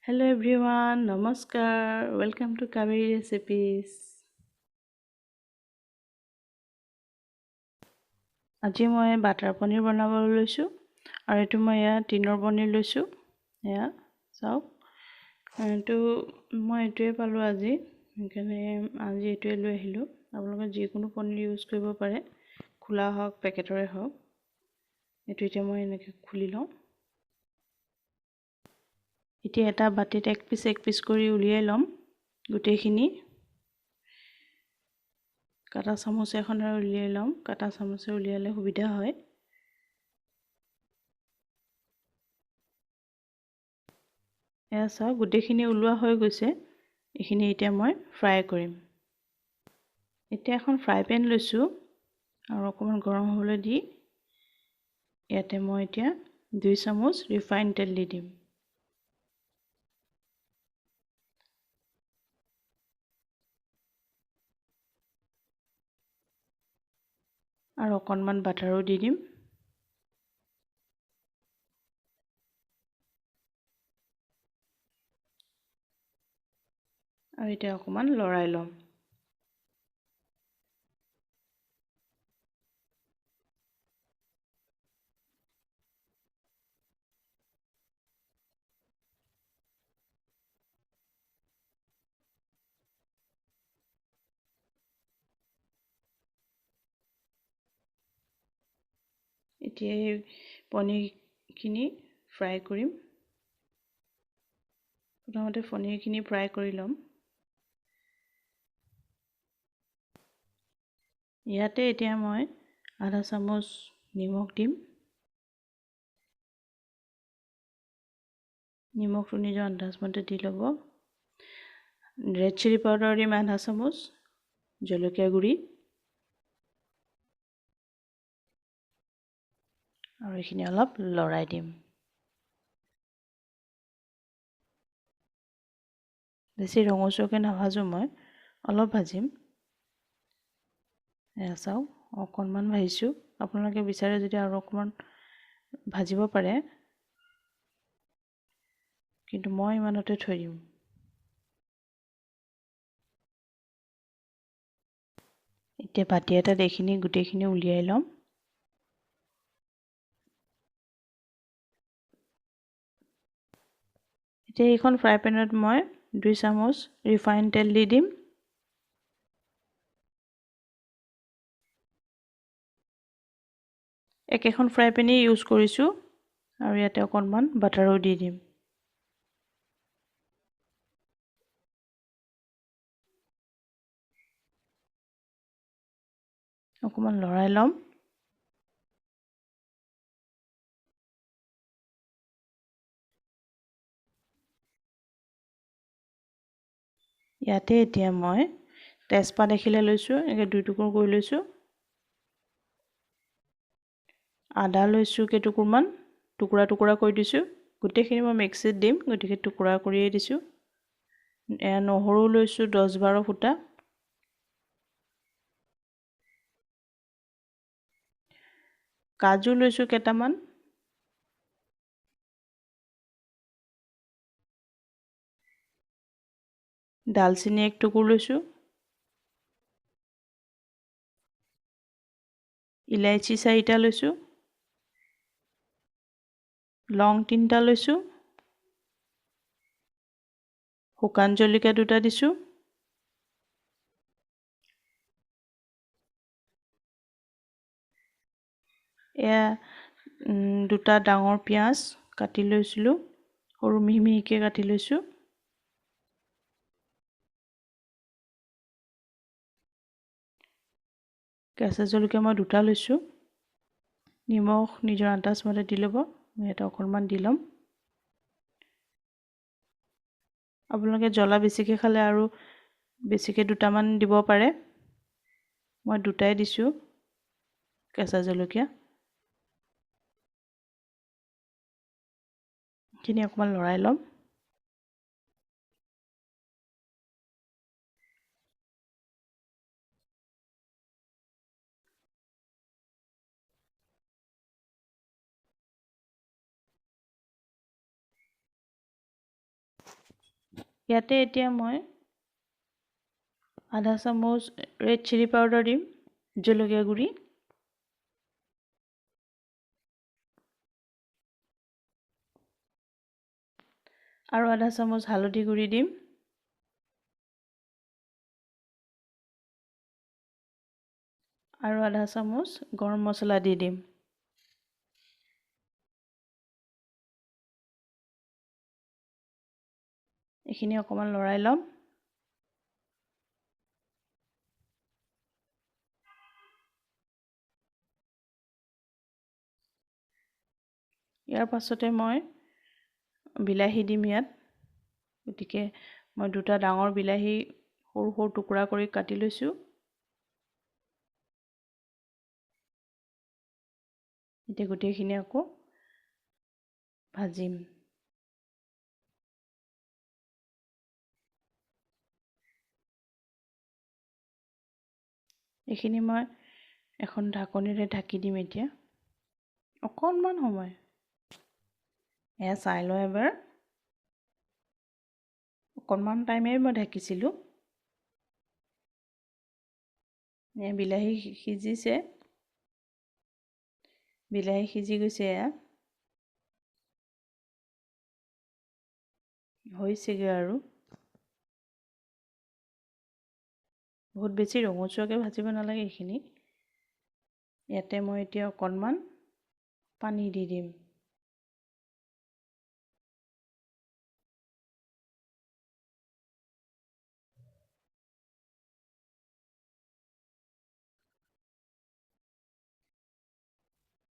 Hello everyone, Namaskar. Welcome to Kaveri Recipes. আজি মই butter paneer বনাবলৈ লৈছো আৰু এটো মই টিনৰ পনীৰ লৈছো। চাওক এটো মই এটোৱে পালো আজি, সেইকাৰণে আজি এটোৱে লৈ আহিলো। আপোনালোকে যিকোনো পনীৰ ইউজ কৰিব পাৰে, খোলা হওক পেকেটৰে হওক। এটো এতিয়া মই এনেকৈ খুলি লওঁ। এতিয়া এটা বাটিত এক পিচ কৰি উলিয়াই লম গোটেইখিনি। কাটা চামুচ এখনেৰে উলিয়াই লম, কাটা চামুচে উলিয়ালে সুবিধা হয়। চাওক গোটেইখিনি উলোৱা হৈ গৈছে। এইখিনি এতিয়া মই ফ্ৰাই কৰিম। এতিয়া এখন ফ্ৰাই পেন লৈছো আৰু অকমান গৰম হ'বলৈ দি ইয়াতে মই এতিয়া 2 চামুচ ৰিফাইন তেল দি দিম। আৰু অকনমান বাটাৰো দি দিম। আৰু এতিয়া অকমান লৰাই লম। এতিয়া পনীৰখিনি ফ্ৰাই কৰিম। প্ৰথমতে পনীৰখিনি ফ্ৰাই কৰি লম। ইয়াতে এতিয়া মই আধা চামুচ নিমখ দিম। নিমখটো নিজৰ আন্দাজমতে দি ল'ব। ৰেড চিলি পাউডাৰ দিম আধা চামুচ, জলকীয়া গুড়ি আৰু এইখিনি অলপ লৰাই দিম। বেছি ৰঙচুৱাকৈ নাভাজো, মই অলপ ভাজিম। চাওক অকণমান ভাজিছো। আপোনালোকে বিচাৰে যদি আৰু অকণমান ভাজিব পাৰে, কিন্তু মই ইমানতে থৈ দিম। এতিয়া বাটি এটাত এইখিনি গোটেইখিনি উলিয়াই ল'ম। এতিয়া এইখন ফ্ৰাই পেনত মই 2 চামুচ ৰিফাইন তেল দি দিম। একেখন ফ্ৰাই পেনেই ইউজ কৰিছো আৰু ইয়াতে অকণমান বাটাৰো দি দিম। অকণমান লৰাই ল'ম। ইয়াতে এতিয়া মই তেজপাত এখিলা লৈছো, এনেকৈ 2 টুকুৰ কৰি লৈছো। আদা লৈছো কেইটুকুৰমান, টুকুৰা কৰি দিছো। গোটেইখিনি মই মিক্সিত দিম, গতিকে টুকুৰা কৰিয়ে দিছো। নহৰু লৈছো 10-12 ফুটা। কাজু লৈছো কেইটামান। ডালচিনি 1 টুকুৰ লৈছো। ইলাইচি 4টা লৈছো। লং 3টা লৈছো। শুকান জলকীয়া 2টা দিছো। দুটা ডাঙৰ পিয়াজ কাটি লৈছিলো, সৰু মিহিকে কাটি লৈছো। কেঁচা জলকীয়া মই 2টা লৈছো। নিমখ নিজৰ আন্দাজমতে দি ল'ব। মই এটা অকণমান দি ল'ম। আপোনালোকে জ্বলা বেছিকৈ খালে আৰু বেছিকৈ 2টামান দিব পাৰে। মই 2টাই দিছো কেঁচা জলকীয়া। এইখিনি অকণমান লৰাই ল'ম। ইয়াতে এতিয়া মই আধা চামুচ ৰেড চিলি পাউডাৰ দিম, জলকীয়া গুড়ি, আৰু আধা চামুচ হালধি গুড়ি দিম, আৰু আধা চামুচ গৰম মছলা দি দিম। এইখিনি অকমান লৰাই ল'ম। ইয়াৰ পাছতে মই বিলাহী দিম ইয়াত। গতিকে মই দুটা ডাঙৰ বিলাহী সৰু সৰু টুকুৰা কৰি কাটি লৈছোঁ। এতিয়া গোটেইখিনি আকৌ ভাজিম। এইখিনি মই এখন ঢাকনিৰে ঢাকি দিম এতিয়া অকণমান সময়। এয়া চাই লওঁ এবাৰ। অকণমান টাইমেই মই ঢাকিছিলোঁ। বিলাহী সিজিছে, বিলাহী সিজি গৈছে। এয়া হৈছেগৈ আৰু বহুত বেছি ৰঙচুৱাকৈ ভাজিব নালাগে এইখিনি। ইয়াতে মই এতিয়া অকণমান পানী দি দিম।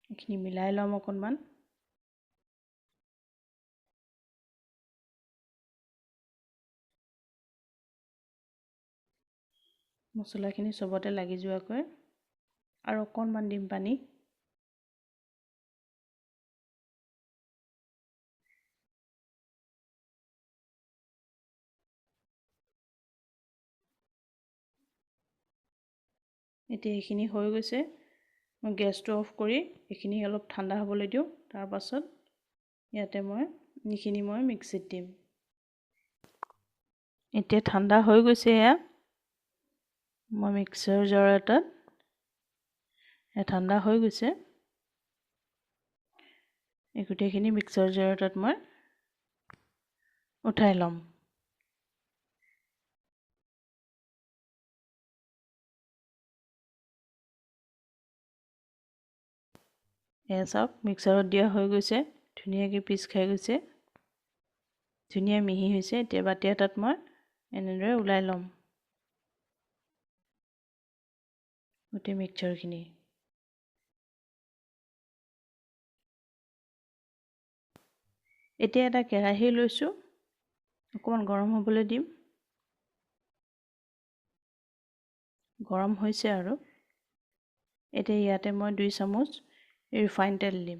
এইখিনি মিলাই ল'ম অকণমান। মছলাখিনি চবতে লাগি যোৱাকৈ আৰু অকণমান দিম পানী। এতিয়া এইখিনি হৈ গৈছে। মই গেছটো অফ কৰি এইখিনি অলপ ঠাণ্ডা হ'বলৈ দিওঁ। তাৰ পাছত ইয়াতে এইখিনি মই মিক্সিত দিম। এতিয়া ঠাণ্ডা হৈ গৈছে। এয়া মই মিক্সাৰ জাৰ এটাত ঠাণ্ডা হৈ গৈছে। এই গোটেইখিনি মিক্সাৰ জাৰ এটাত মই উঠাই ল'ম। এয়া চাওক, মিক্সাৰত দিয়া হৈ গৈছে। ধুনীয়াকৈ পিচ খাই গৈছে, ধুনীয়া মিহি হৈছে। এতিয়া বাতি এটাত মই এনেদৰে ওলাই ল'ম গোটেই মিক্সাৰখিনি। এতিয়া এটা কেৰাহী লৈছোঁ, অকণমান গৰম হ'বলৈ দিম। গৰম হৈছে আৰু এতিয়া ইয়াতে মই 2 চামুচ ৰিফাইন তেল দিম।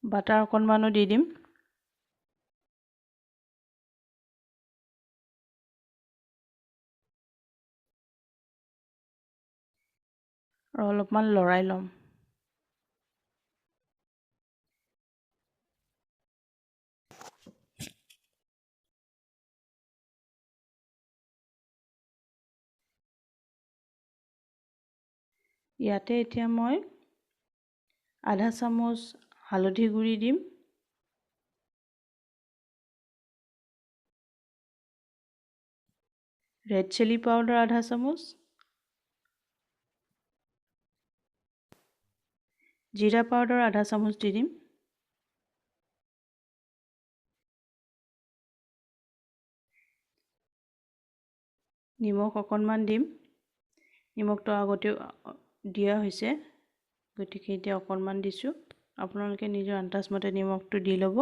বাটাৰ অকণমানো দি দিম। আৰু অলপমান লৰাই ল'ম। ইয়াতে এতিয়া মই আধা চামুচ হালধি গুড়ি দিম, ৰেড চিলি পাউডাৰ আধা চামুচ, জিৰা পাউডাৰ আধা চামুচ দি দিম, নিমখ অকণমান দিম। নিমখটো আগতেও দিয়া হৈছে, গতিকে এতিয়া অকণমান দিছোঁ। আপোনালোকে নিজৰ আন্দাজমতে নিমখটো দি ল'ব।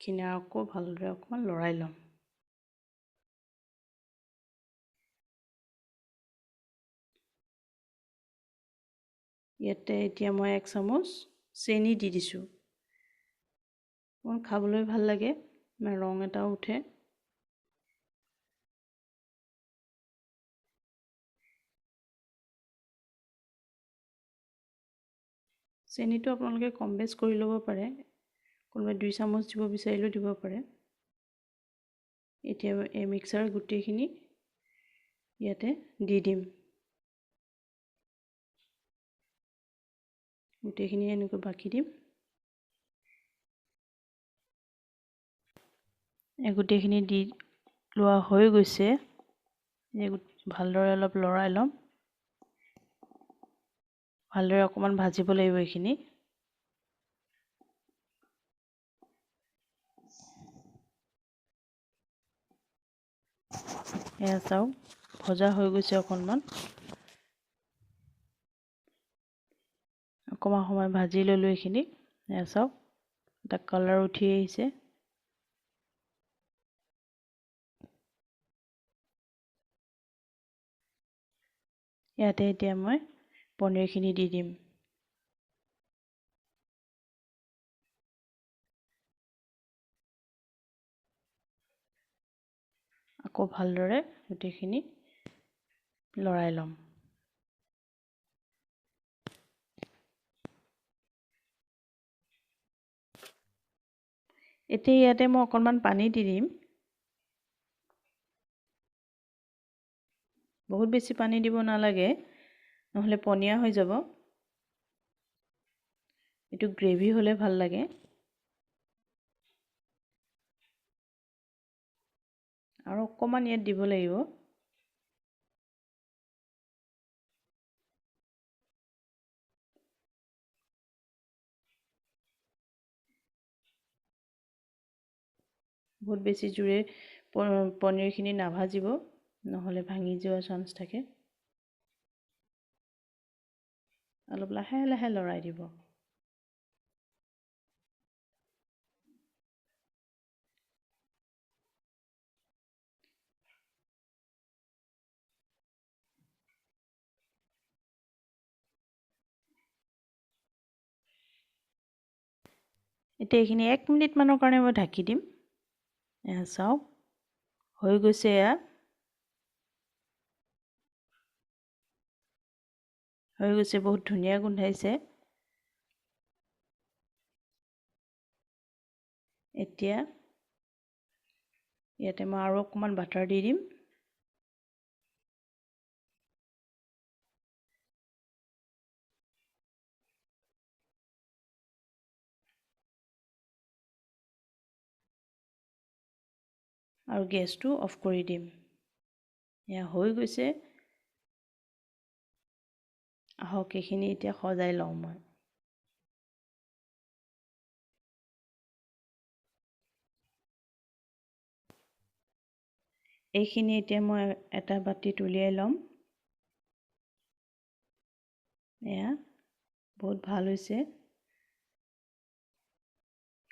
এইখিনি আকৌ ভালদৰে অকণমান লৰাই ল'ম। ইয়াতে এতিয়া মই 1 চামুচ চেনি দি দিছোঁ। অকণমান খাবলৈ ভাল লাগে, ৰং এটাও উঠে। চেনিটো আপোনালোকে কম বেছ কৰি ল'ব পাৰে, কোনোবাই 2 চামুচ দিব বিচাৰিলেও দিব পাৰে। এতিয়া এই মিক্সাৰ গোটেইখিনি ইয়াতে দি দিম। গোটেইখিনি এনেকৈ বাকি দিম। এই গোটেইখিনি দি লোৱা হৈ গৈছে। ভালদৰে অলপ লৰাই ল'ম। ভালদৰে অকমান ভাজিব লাগিব এইখিনি। এয়া চাওক ভজা হৈ গৈছে অকণমান। অকণমান সময় ভাজি ল'লোঁ এইখিনি। এয়া চাওক এটা কালাৰ উঠি আহিছে। ইয়াতে এতিয়া মই পনীৰখিনি দি দিম। আকৌ ভালদৰে গোটেইখিনি লৰাই ল'ম। এতিয়া ইয়াতে মই অকণমান পানী দি দিম। বহুত বেছি পানী দিব নালাগে, নহ'লে পনীয়া হৈ যাব। এইটো গ্ৰেভি হ'লে ভাল লাগে। আৰু অকণমান ইয়াত দিব লাগিব। বহুত বেছি জোৰে পনীৰখিনি নাভাজিব, নহ'লে ভাঙি যোৱাৰ চান্স থাকে। অলপ লাহে লাহে লৰাই দিব। এতিয়া এইখিনি 1 মিনিট মানৰ কাৰণে মই ঢাকি দিম। এয়া চাওক হৈ গৈছে। এয়া হৈ গৈছে, বহুত ধুনীয়া গোন্ধাইছে। এতিয়া ইয়াতে মই আৰু অকণমান বাটাৰ দি দিম। আৰু গেছটো অফ কৰি দিম। এয়া হৈ গৈছে। আহক এইখিনি এতিয়া সজাই লওঁ মই। এইখিনি এতিয়া মই এটা বাতিত উলিয়াই ল'ম। এয়া বহুত ভাল হৈছে।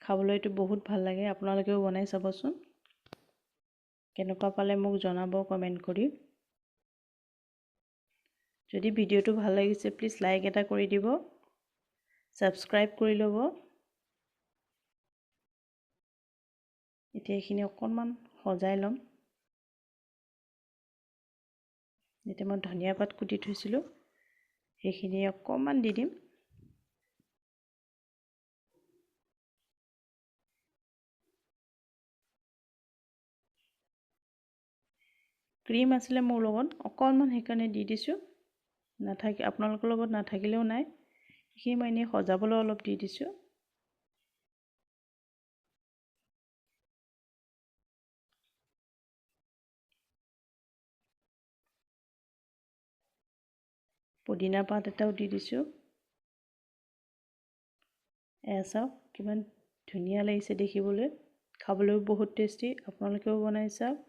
খাবলৈতো বহুত ভাল লাগে, আপোনালোকেও বনাই চাবচোন। কেনেকুৱা পালে মোক জনাব কমেণ্ট কৰি। যদি ভিডিঅ'টো ভাল লাগিছে প্লিজ লাইক এটা কৰি দিব, ছাবস্ক্ৰাইব কৰি ল'ব। এতিয়া এইখিনি অকণমান সজাই ল'ম। এতিয়া মই ধনিয়া পাত কুটি থৈছিলোঁ, সেইখিনি অকণমান দি দিম। ক্ৰীম আছিলে মোৰ লগত, অকণমান সেইকাৰণে দি দিছোঁ। আপোনালোকৰ লগত নাথাকিলেও নাই, সেইখিনি মই এনেই সজাবলৈ অলপ দি দিছোঁ। পুদিনা পাত এটাও দি দিছোঁ। এয়া চাওক কিমান ধুনীয়া লাগিছে দেখিবলৈ, খাবলৈও বহুত টেষ্টি। আপোনালোকেও বনাই চাওক।